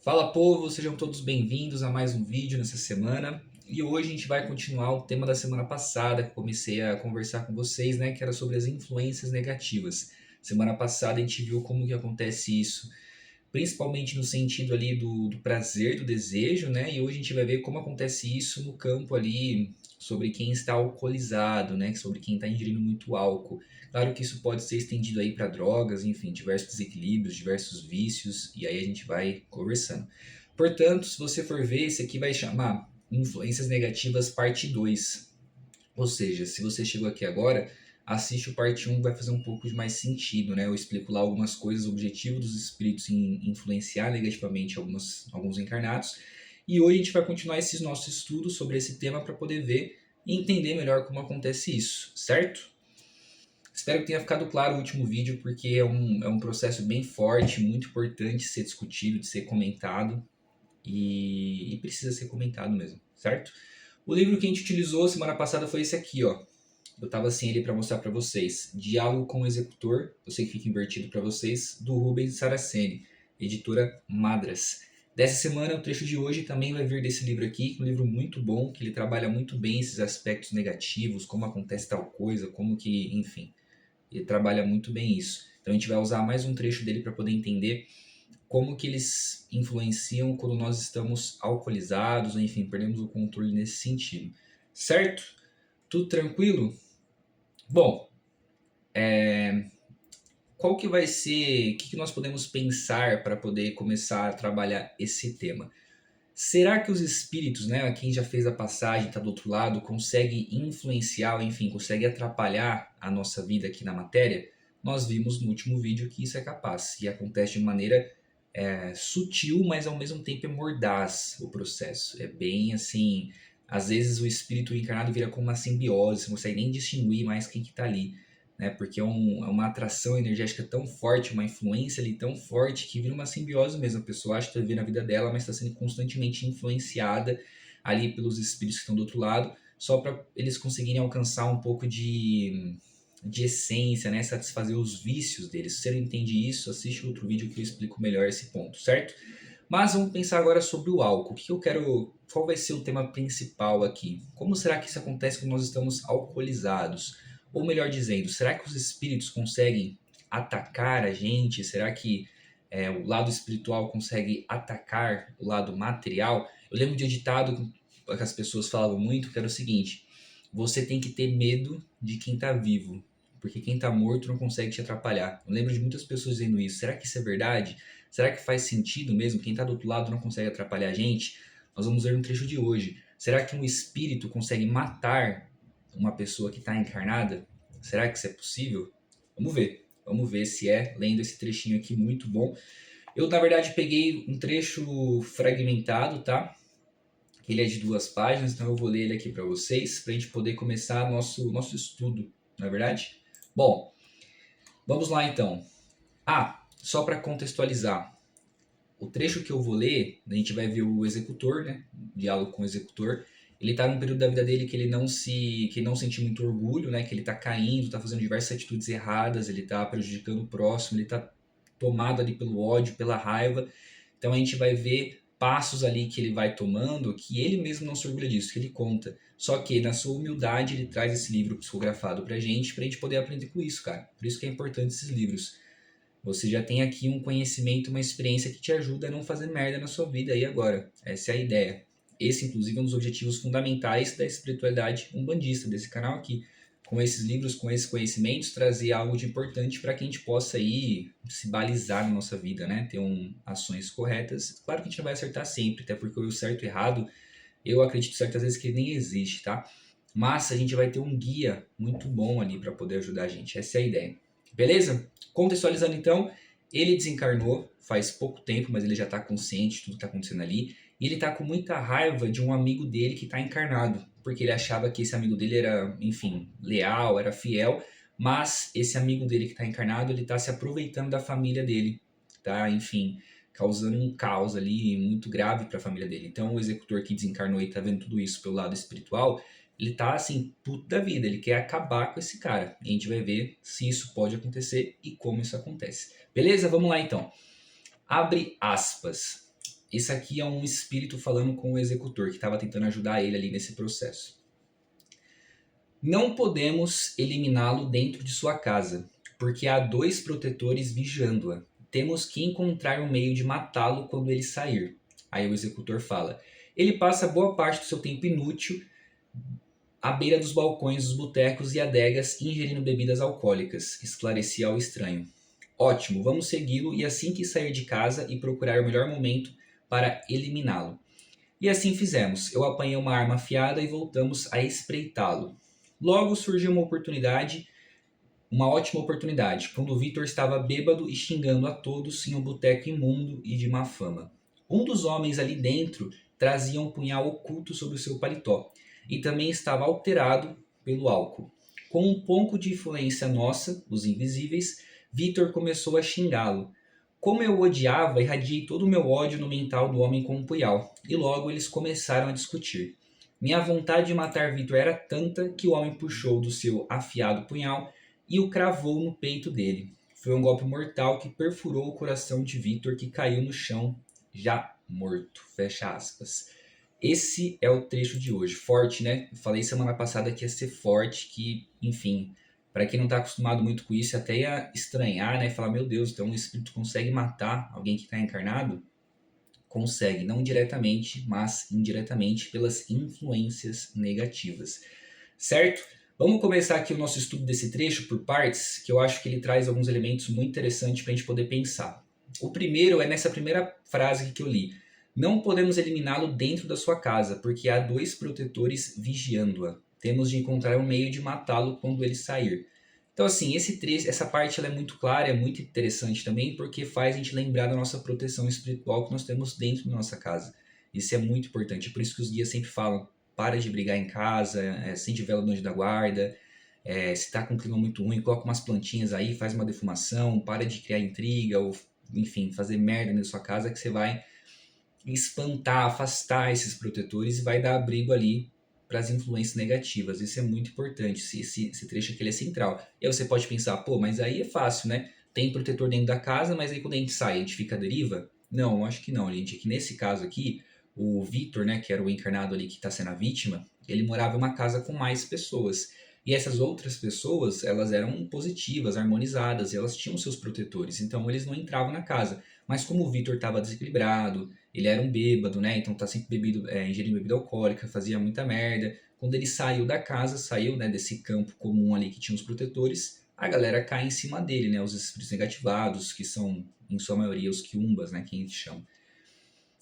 Fala povo, sejam todos bem-vindos a mais um vídeo nessa semana. E hoje a gente vai continuar o tema da semana passada, que eu comecei a conversar com vocês, né, que era sobre as influências negativas. Semana passada a gente viu como que acontece isso, principalmente no sentido ali do prazer, do desejo, né? E hoje a gente vai ver como acontece isso no campo ali sobre quem está alcoolizado, né? Sobre quem está ingerindo muito álcool. Claro que isso pode ser estendido aí para drogas, enfim, diversos desequilíbrios, diversos vícios, e aí a gente vai conversando. Portanto, se você for ver, esse aqui vai chamar Influências Negativas Parte 2. Ou seja, se você chegou aqui agora, assiste o parte 1, vai fazer um pouco de mais sentido, né? Eu explico lá algumas coisas, o objetivo dos espíritos em influenciar negativamente alguns encarnados. E hoje a gente vai continuar esses nossos estudos sobre esse tema para poder ver e entender melhor como acontece isso, certo? Espero que tenha ficado claro o último vídeo, porque é um processo bem forte, muito importante de ser discutido, de ser comentado, e precisa ser comentado mesmo, certo? O livro que a gente utilizou semana passada foi esse aqui, ó. Eu tava sem ele para mostrar para vocês. Diálogo com o Executor, eu sei que fica invertido para vocês, do Rubens Saraceni, editora Madras. Dessa semana, o trecho de hoje também vai vir desse livro aqui, um livro muito bom, que ele trabalha muito bem esses aspectos negativos, como acontece tal coisa, como que, enfim, ele trabalha muito bem isso. Então a gente vai usar mais um trecho dele para poder entender como que eles influenciam quando nós estamos alcoolizados, ou enfim, perdemos o controle nesse sentido. Certo? Tudo tranquilo? Bom, qual que vai ser, o que nós podemos pensar para poder começar a trabalhar esse tema? Será que os espíritos, né, quem já fez a passagem, está do outro lado, consegue influenciar, ou enfim, consegue atrapalhar a nossa vida aqui na matéria? Nós vimos no último vídeo que isso é capaz, e acontece de maneira sutil, mas ao mesmo tempo é mordaz o processo. É bem assim, às vezes o espírito encarnado vira como uma simbiose, você não consegue nem distinguir mais quem que tá ali, né? Porque é uma atração energética tão forte, uma influência ali tão forte que vira uma simbiose mesmo. A pessoa acha que está vivendo a vida dela, mas está sendo constantemente influenciada ali pelos espíritos que estão do outro lado, só para eles conseguirem alcançar um pouco de essência, né? Satisfazer os vícios deles. Se você não entende isso, assiste outro vídeo que eu explico melhor esse ponto, certo? Mas vamos pensar agora sobre o álcool. O que eu quero. Qual vai ser o tema principal aqui? Como será que isso acontece quando nós estamos alcoolizados? Ou melhor dizendo, será que os espíritos conseguem atacar a gente? Será que o lado espiritual consegue atacar o lado material? Eu lembro de um ditado que as pessoas falavam muito, que era o seguinte: você tem que ter medo de quem está vivo, porque quem está morto não consegue te atrapalhar. Eu lembro de muitas pessoas dizendo isso. Será que isso é verdade? Será que faz sentido mesmo? Quem está do outro lado não consegue atrapalhar a gente? Nós vamos ver no trecho de hoje. Será que um espírito consegue matar uma pessoa que está encarnada? Será que isso é possível? Vamos ver. Vamos ver se é, lendo esse trechinho aqui muito bom. Eu, na verdade, peguei um trecho fragmentado, tá? Ele é de 2 páginas, então eu vou ler ele aqui para vocês, para a gente poder começar nosso estudo, não é verdade? Bom, vamos lá então. Só para contextualizar, o trecho que eu vou ler, a gente vai ver o executor, né? O diálogo com o executor. Ele está num período da vida dele que ele não sente muito orgulho, né? Que ele está caindo, está fazendo diversas atitudes erradas, ele está prejudicando o próximo, ele está tomado ali pelo ódio, pela raiva. Então a gente vai ver passos ali que ele vai tomando que ele mesmo não se orgulha disso, que ele conta. Só que na sua humildade ele traz esse livro psicografado pra gente poder aprender com isso, cara. Por isso que é importante esses livros. Você já tem aqui um conhecimento, uma experiência que te ajuda a não fazer merda na sua vida aí agora. Essa é a ideia. Esse, inclusive, é um dos objetivos fundamentais da espiritualidade umbandista, desse canal aqui. Com esses livros, com esses conhecimentos, trazer algo de importante para que a gente possa aí se balizar na nossa vida, né? Ter ações corretas. Claro que a gente não vai acertar sempre, até porque o certo e errado, eu acredito certas vezes que ele nem existe, tá? Mas a gente vai ter um guia muito bom ali para poder ajudar a gente. Essa é a ideia. Beleza? Contextualizando então, ele desencarnou faz pouco tempo, mas ele já está consciente de tudo que está acontecendo ali. E ele está com muita raiva de um amigo dele que está encarnado, porque ele achava que esse amigo dele era, enfim, leal, era fiel, mas esse amigo dele que está encarnado, ele está se aproveitando da família dele, tá? Enfim, causando um caos ali muito grave para a família dele. Então, o executor que desencarnou e está vendo tudo isso pelo lado espiritual, ele tá assim, puto da vida, ele quer acabar com esse cara. E a gente vai ver se isso pode acontecer e como isso acontece. Beleza? Vamos lá então. Abre aspas. esse aqui é um espírito falando com o executor, que estava tentando ajudar ele ali nesse processo. Não podemos eliminá-lo dentro de sua casa, porque há 2 protetores vigiando-a. Temos que encontrar um meio de matá-lo quando ele sair. Aí o executor fala: ele passa boa parte do seu tempo inútil à beira dos balcões dos botecos e adegas ingerindo bebidas alcoólicas, esclarecia ao estranho. Ótimo, vamos segui-lo e assim que sair de casa e procurar o melhor momento para eliminá-lo. E assim fizemos. Eu apanhei uma arma afiada e voltamos a espreitá-lo. Logo surgiu uma ótima oportunidade, quando o Victor estava bêbado e xingando a todos em um boteco imundo e de má fama. Um dos homens ali dentro trazia um punhal oculto sobre o seu paletó e também estava alterado pelo álcool. Com um pouco de influência nossa, os invisíveis, Victor começou a xingá-lo. Como eu o odiava, irradiei todo o meu ódio no mental do homem com o punhal, e logo eles começaram a discutir. Minha vontade de matar Victor era tanta que o homem puxou do seu afiado punhal e o cravou no peito dele. Foi um golpe mortal que perfurou o coração de Victor, que caiu no chão já morto. Fecha aspas. Esse é o trecho de hoje. Forte, né? Eu falei semana passada que ia ser forte, que, enfim, para quem não está acostumado muito com isso, até ia estranhar, né? Falar, meu Deus, então um espírito consegue matar alguém que está encarnado? Consegue, não diretamente, mas indiretamente pelas influências negativas. Certo? Vamos começar aqui o nosso estudo desse trecho por partes, que eu acho que ele traz alguns elementos muito interessantes para a gente poder pensar. O primeiro é nessa primeira frase que eu li. Não podemos eliminá-lo dentro da sua casa, porque há 2 protetores vigiando-a. Temos de encontrar um meio de matá-lo quando ele sair. Então, assim, esse trecho, essa parte ela é muito clara, é muito interessante também, porque faz a gente lembrar da nossa proteção espiritual que nós temos dentro da nossa casa. Isso é muito importante, é por isso que os guias sempre falam, para de brigar em casa, acende vela no anjo da guarda, se tá com um clima muito ruim, coloca umas plantinhas aí, faz uma defumação, para de criar intriga, ou enfim, fazer merda na sua casa, que você vai espantar, afastar esses protetores e vai dar abrigo ali para as influências negativas. Isso é muito importante, esse trecho aqui ele é central. E aí você pode pensar, pô, mas aí é fácil, né? Tem protetor dentro da casa, mas aí quando a gente sai, a gente fica à deriva? Não, eu acho que não, gente. É que nesse caso aqui, o Victor, né, que era o encarnado ali que está sendo a vítima, ele morava em uma casa com mais pessoas. E essas outras pessoas, elas eram positivas, harmonizadas, e elas tinham seus protetores, então eles não entravam na casa. Mas como o Victor estava desequilibrado, ele era um bêbado, né? Então tá sempre ingerindo bebida alcoólica, fazia muita merda. Quando ele saiu da casa, saiu, né, desse campo comum ali que tinha os protetores, a galera cai em cima dele, né? Os espíritos negativados, que são, em sua maioria, os quiumbas, né? Que a gente chama.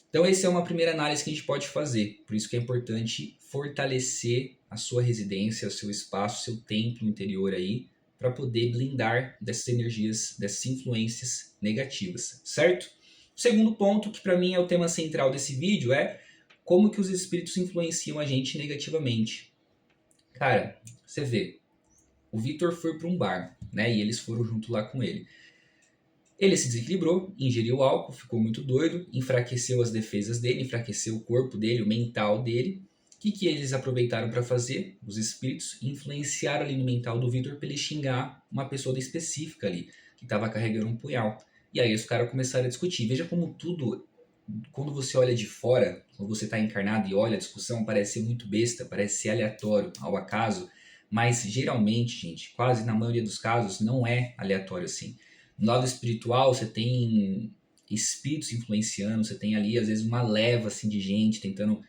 Então, essa é uma primeira análise que a gente pode fazer. Por isso que é importante fortalecer a sua residência, o seu espaço, o seu templo interior aí, para poder blindar dessas energias, dessas influências negativas, certo? O segundo ponto, que para mim é o tema central desse vídeo, é como que os espíritos influenciam a gente negativamente. Cara, você vê, o Victor foi para um bar, né? E eles foram junto lá com ele. Ele se desequilibrou, ingeriu álcool, ficou muito doido, enfraqueceu as defesas dele, enfraqueceu o corpo dele, o mental dele. O que eles aproveitaram para fazer? Os espíritos influenciaram ali no mental do Victor para ele xingar uma pessoa específica ali, que estava carregando um punhal. E aí os caras começaram a discutir. Veja como tudo, quando você olha de fora, quando você está encarnado e olha a discussão, parece ser muito besta, parece ser aleatório, ao acaso. Mas geralmente, gente, quase na maioria dos casos, não é aleatório assim. No lado espiritual, você tem espíritos influenciando, você tem ali, às vezes, uma leva assim, de gente tentando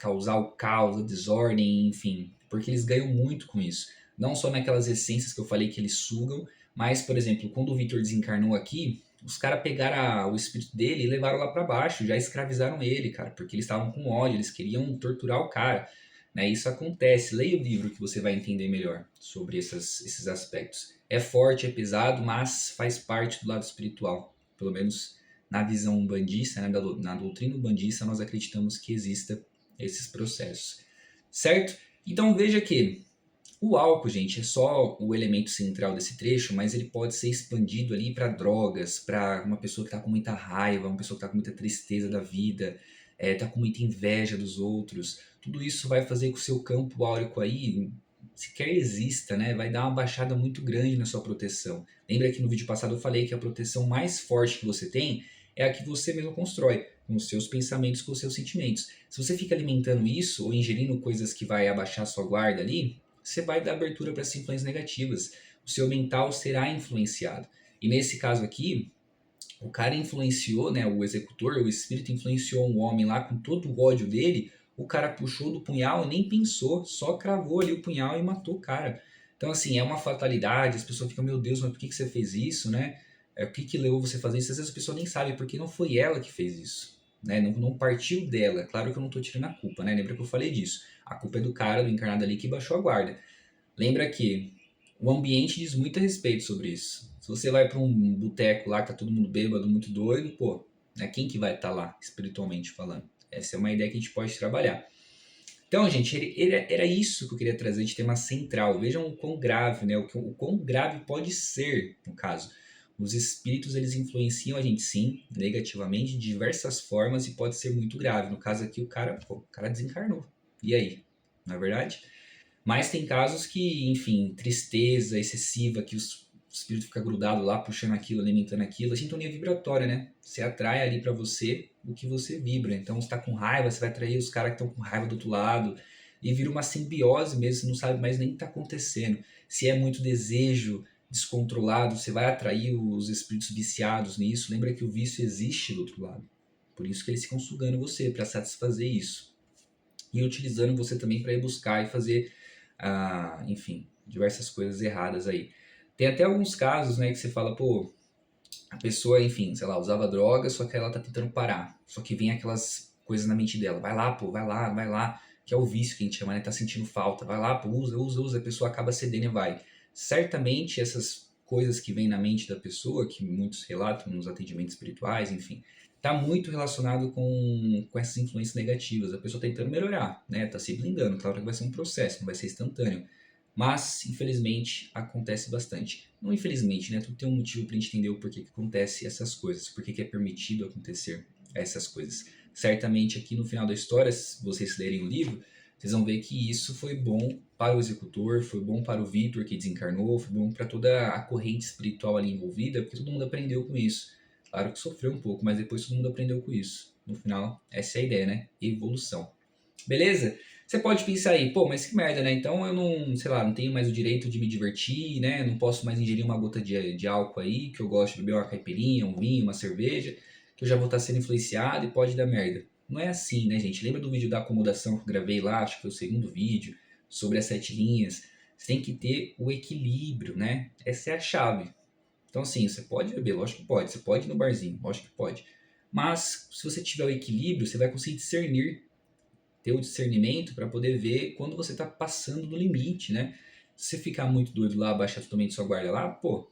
causar o caos, a desordem, enfim, porque eles ganham muito com isso. Não só naquelas essências que eu falei que eles sugam, mas, por exemplo, quando o Victor desencarnou aqui, os caras pegaram o espírito dele e levaram lá para baixo, já escravizaram ele, cara, porque eles estavam com ódio, eles queriam torturar o cara. Né? Isso acontece. Leia o livro que você vai entender melhor sobre esses aspectos. É forte, é pesado, mas faz parte do lado espiritual. Pelo menos na visão umbandista, né? Na doutrina umbandista, nós acreditamos que exista esses processos. Certo? Então veja que o álcool, gente, é só o elemento central desse trecho, mas ele pode ser expandido ali para drogas, para uma pessoa que está com muita raiva, uma pessoa que está com muita tristeza da vida, está com muita inveja dos outros. Tudo isso vai fazer com que o seu campo áurico aí, sequer exista, né? Vai dar uma baixada muito grande na sua proteção. Lembra que no vídeo passado eu falei que a proteção mais forte que você tem é a que você mesmo constrói, com os seus pensamentos, com os seus sentimentos. Se você fica alimentando isso ou ingerindo coisas que vai abaixar a sua guarda ali, você vai dar abertura para essas influências negativas. O seu mental será influenciado. E nesse caso aqui, o cara influenciou, né, o executor, o espírito influenciou um homem lá com todo o ódio dele, o cara puxou do punhal e nem pensou, só cravou ali o punhal e matou o cara. Então, assim, é uma fatalidade, as pessoas ficam, meu Deus, mas por que você fez isso, né? O que levou você a fazer isso? Às vezes a pessoa nem sabe, porque não foi ela que fez isso, né? Não partiu dela. Claro que eu não estou tirando a culpa, né? Lembra que eu falei disso. A culpa é do cara, do encarnado ali, que baixou a guarda. Lembra que o ambiente diz muito a respeito sobre isso. Se você vai para um boteco lá que tá todo mundo bêbado, muito doido, pô, né, quem que vai estar lá, espiritualmente falando? Essa é uma ideia que a gente pode trabalhar. Então, gente, era isso que eu queria trazer de tema central. Vejam o quão grave, né? O quão grave pode ser, no caso. Os espíritos, eles influenciam a gente, sim, negativamente, de diversas formas e pode ser muito grave. No caso aqui, o cara desencarnou. E aí? Não é verdade? Mas tem casos que, enfim, tristeza excessiva, que o espírito fica grudado lá, puxando aquilo, alimentando aquilo. A sintonia vibratória, né? Você atrai ali pra você o que você vibra. Então, você tá com raiva, você vai atrair os caras que estão com raiva do outro lado. E vira uma simbiose mesmo, você não sabe mais nem o que tá acontecendo. Se é muito desejo descontrolado, você vai atrair os espíritos viciados nisso. Lembra que o vício existe do outro lado. Por isso que eles ficam sugando você para satisfazer isso. E utilizando você também para ir buscar e fazer enfim, diversas coisas erradas aí. Tem até alguns casos, né, que você fala, pô, a pessoa, enfim, sei lá, usava droga, só que ela tá tentando parar. Só que vem aquelas coisas na mente dela. Vai lá, pô, vai lá. Que é o vício que a gente chama, né? Tá sentindo falta. Vai lá, pô, usa. A pessoa acaba cedendo e vai. Certamente essas coisas que vêm na mente da pessoa, que muitos relatam nos atendimentos espirituais, enfim, tá muito relacionado com essas influências negativas. A pessoa tentando melhorar, né? Tá se blindando. Claro que vai ser um processo, não vai ser instantâneo. Mas, infelizmente, acontece bastante. Não infelizmente, né? Tudo tem um motivo pra gente entender o porquê que acontece essas coisas, porquê que é permitido acontecer essas coisas. Certamente aqui no final da história, se vocês lerem o livro, vocês vão ver que isso foi bom para o executor, foi bom para o Vitor que desencarnou, foi bom para toda a corrente espiritual ali envolvida, porque todo mundo aprendeu com isso. Claro que sofreu um pouco, mas depois todo mundo aprendeu com isso. No final, essa é a ideia, né? Evolução. Beleza? Você pode pensar aí, pô, mas que merda, né? Então eu não, sei lá, não tenho mais o direito de me divertir, né? Não posso mais ingerir uma gota de álcool aí, que eu gosto de beber uma caipirinha, um vinho, uma cerveja, que eu já vou estar sendo influenciado e pode dar merda. Não é assim, né, gente? Lembra do vídeo da acomodação que eu gravei lá, acho que foi o segundo vídeo, sobre as 7 linhas? Você tem que ter o equilíbrio, né? Essa é a chave. Então, assim, você pode beber, lógico que pode. Você pode ir no barzinho, lógico que pode. Mas, se você tiver o equilíbrio, você vai conseguir discernir, ter o discernimento para poder ver quando você está passando do limite, né? Se você ficar muito doido lá, baixar totalmente sua guarda lá, pô,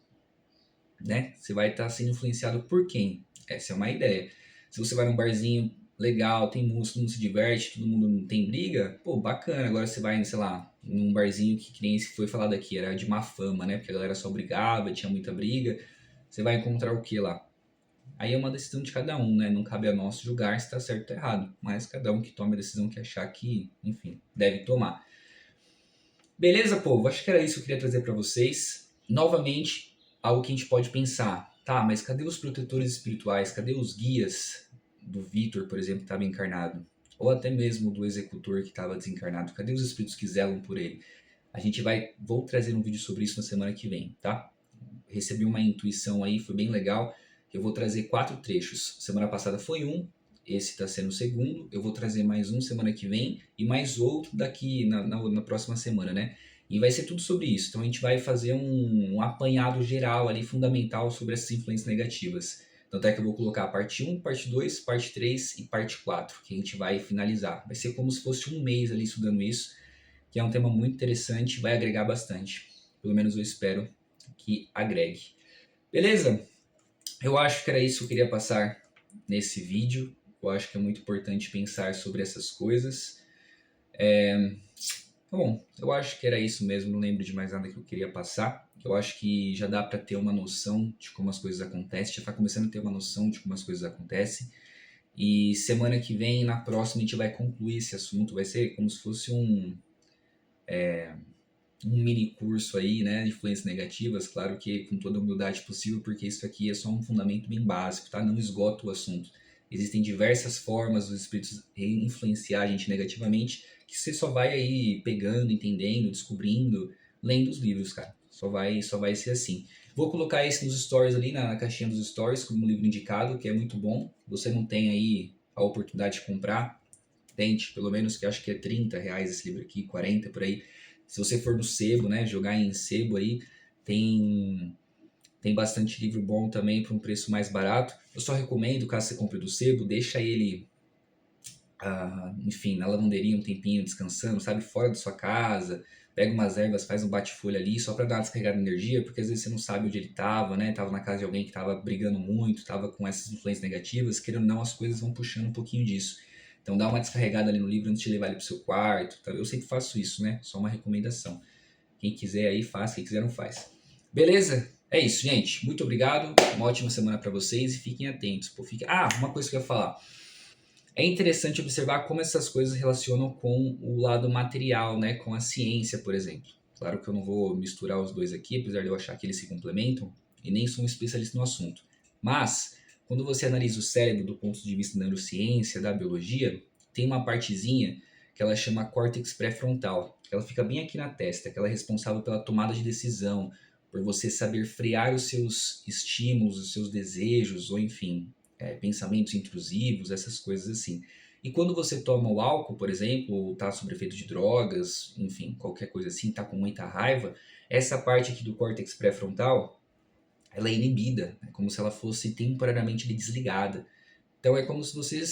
né? Você vai estar sendo influenciado por quem? Essa é uma ideia. Se você vai num barzinho legal, tem música, todo mundo se diverte, todo mundo não tem briga, pô, bacana. Agora você vai, sei lá, num barzinho que nem esse que foi falado aqui, era de má fama, né? Porque a galera só brigava, tinha muita briga. Você vai encontrar o que lá? Aí é uma decisão de cada um, né? Não cabe a nós julgar se está certo ou errado. Mas cada um que tome a decisão que achar que, enfim, deve tomar. Beleza, povo? Acho que era isso que eu queria trazer para vocês. Novamente, algo que a gente pode pensar. Tá, mas cadê os protetores espirituais? Cadê os guias do Vitor, por exemplo, que estava encarnado? Ou até mesmo do executor que estava desencarnado? Cadê os espíritos que zelam por ele? Vou trazer um vídeo sobre isso na semana que vem, tá? Recebi uma intuição aí, foi bem legal. Eu vou trazer 4 trechos. Semana passada foi um, esse está sendo o segundo. Eu vou trazer mais um semana que vem e mais outro daqui na próxima semana, né? E vai ser tudo sobre isso. Então a gente vai fazer um apanhado geral ali, fundamental, sobre essas influências negativas. Tanto é que eu vou colocar a parte 1, parte 2, parte 3 e parte 4, que a gente vai finalizar. Vai ser como se fosse um mês ali estudando isso, que é um tema muito interessante, vai agregar bastante. Pelo menos eu espero que agregue. Beleza? Eu acho que era isso que eu queria passar nesse vídeo. Eu acho que é muito importante pensar sobre essas coisas. Bom, eu acho que era isso mesmo. Não lembro de mais nada que eu queria passar. Eu acho que já dá para ter uma noção de como as coisas acontecem. Já está começando a ter uma noção de como as coisas acontecem. E semana que vem, na próxima, a gente vai concluir esse assunto. Vai ser como se fosse um mini curso aí, né, de influências negativas, claro que com toda a humildade possível, porque isso aqui é só um fundamento bem básico, tá? Não esgota o assunto. Existem diversas formas dos espíritos influenciar a gente negativamente, que você só vai aí pegando, entendendo, descobrindo, lendo os livros, cara. Só vai ser assim. Vou colocar esse nos stories ali, na caixinha dos stories, como um livro indicado, que é muito bom. Você não tem aí a oportunidade de comprar, tente, pelo menos, que eu acho que é R$ 30 esse livro aqui, 40 por aí. Se você for no sebo, né, jogar em sebo aí, tem tem bastante livro bom também por um preço mais barato. Eu só recomendo, caso você compre do sebo, deixa ele, enfim, na lavanderia um tempinho descansando, sabe, fora da sua casa. Pega umas ervas, faz um bate-folha ali, só para dar uma descarregada de energia, porque às vezes você não sabe onde ele estava, né? Tava na casa de alguém que estava brigando muito, estava com essas influências negativas, querendo ou não, as coisas vão puxando um pouquinho disso. Então dá uma descarregada ali no livro antes de levar ele pro seu quarto, tá? Eu sempre faço isso, né? Só uma recomendação. Quem quiser aí faz, quem quiser não faz. Beleza? É isso, gente. Muito obrigado. Uma ótima semana para vocês e fiquem atentos. Pô, uma coisa que eu ia falar. É interessante observar como essas coisas relacionam com o lado material, né? Com a ciência, por exemplo. Claro que eu não vou misturar os dois aqui, apesar de eu achar que eles se complementam, e nem sou um especialista no assunto. Mas, quando você analisa o cérebro do ponto de vista da neurociência, da biologia, tem uma partezinha que ela chama córtex pré-frontal. Ela fica bem aqui na testa, que ela é responsável pela tomada de decisão, por você saber frear os seus estímulos, os seus desejos, ou enfim, pensamentos intrusivos, essas coisas assim. E quando você toma o álcool, por exemplo, ou está sob efeito de drogas, enfim, qualquer coisa assim, está com muita raiva, essa parte aqui do córtex pré-frontal, ela é inibida, é como se ela fosse temporariamente desligada. Então é como se você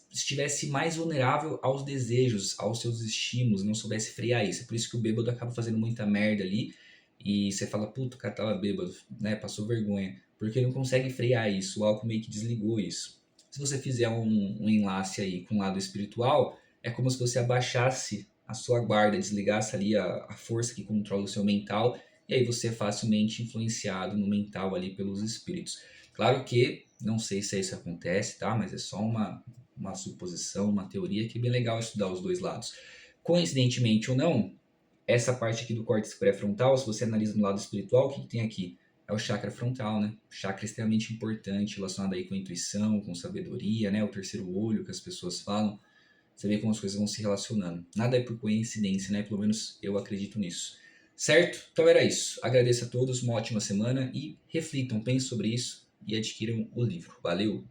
estivesse mais vulnerável aos desejos, aos seus estímulos, não soubesse frear isso. É por isso que o bêbado acaba fazendo muita merda ali e você fala, puta, o cara tava bêbado, né? Passou vergonha. Porque ele não consegue frear isso, o álcool meio que desligou isso. Se você fizer um enlace aí com o lado espiritual, é como se você abaixasse a sua guarda, desligasse ali a força que controla o seu mental, e aí você é facilmente influenciado no mental ali pelos espíritos. Claro que não sei se isso acontece, tá? Mas é só uma suposição, uma teoria que é bem legal estudar os dois lados. Coincidentemente ou não, essa parte aqui do córtex pré-frontal, se você analisa no lado espiritual, o que tem aqui? É o chakra frontal, né? O chakra é extremamente importante, relacionado aí com a intuição, com sabedoria, né? O terceiro olho que as pessoas falam. Você vê como as coisas vão se relacionando. Nada é por coincidência, né? Pelo menos eu acredito nisso. Certo? Então era isso. Agradeço a todos, uma ótima semana e reflitam, pensem sobre isso e adquiram o livro. Valeu!